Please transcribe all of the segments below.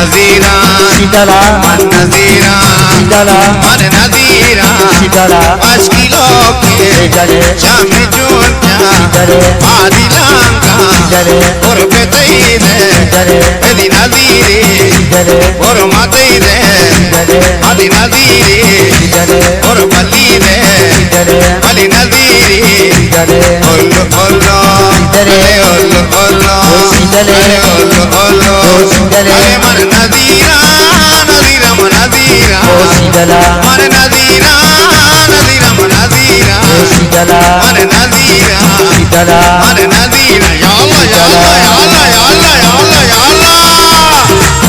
नजीरा शीतला मन नजीरा शीतला मन नजीरा शीतला अश्किलों के शीतले शाम जूनिया शीतले आदि लांगा शीतले और बेतईदे शीतले एदी नजीरे शीतले और मतईदे शीतले आदि नजीरे शीतले और बलीदे शीतले अली नजीरे शीतले ओल्लो ओल्लो शीतले ओल्लो ओल्लो शीतले ओल्लो ओल्लो शीतले अरे मन नजीरा नजीरा मन नजीरा शीतला मन नजीरा नजीरा मन नजीरा शीतला मन नजीरा शीतला मन नजीरा या अल्लाह या अल्लाह या अल्लाह या अल्लाह या अल्लाह या अल्लाह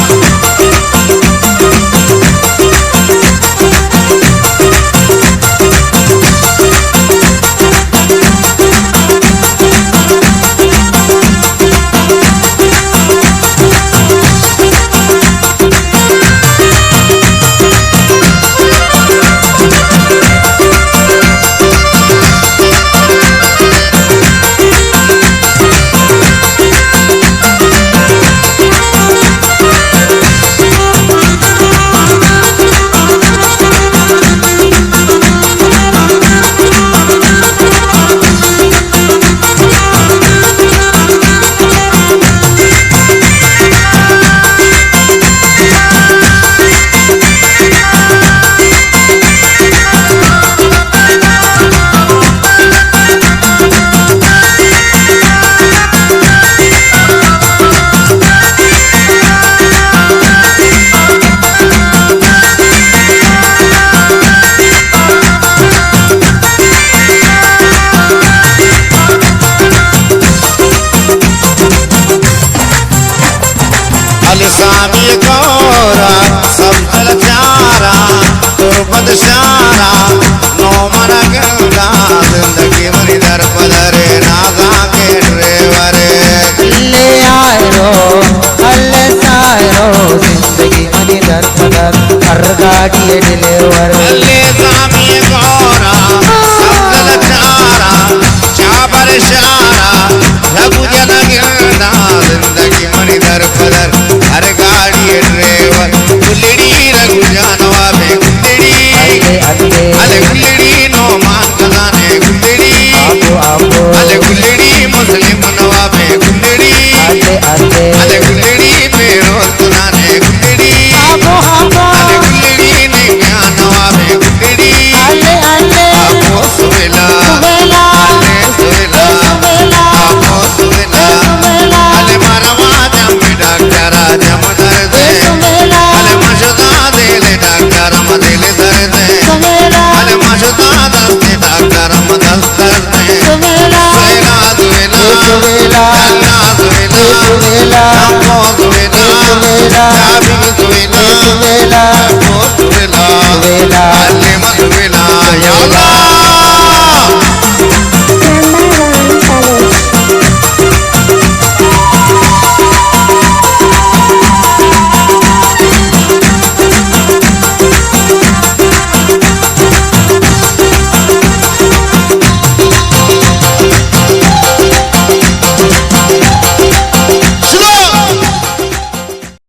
सामी गौरा समतल प्यारा तुरबद शारा नो मन गंगा जिंदगी मरी दर पदरे नागा के ड्राइवर ले आयो अल्ले सायो जिंदगी मनी दर पदर हर गाड़ी डिलीवर ले सामी गौरा समतल प्यारा चाबर शारा रघु जन गंगा जिंदगी मरी दर पदर हर गाड़ी ड्राइवर गुल्लड़ी रघु जानवा में गुल्लड़ी अले गुल्लड़ी नो मान खजाने गुल्लड़ी अले गुल्लड़ी मुस्लिम नवा में गुल्लड़ी अले गुल्लड़ी मेरो सुनाने गुल्लड़ी अले गुल्लड़ी ने ज्ञान नवा में गुल्लड़ी आपो सुवेला अले सुवेला आपो सुवेला अले मरवा जम डॉक्टरा जम दर्द अले मशदा देले डॉक्टर मदिल दर्द अले मशदा दस्ते डॉक्टर मदल दर्द सुवेला सुवेला अल्लाह सुवेला आपो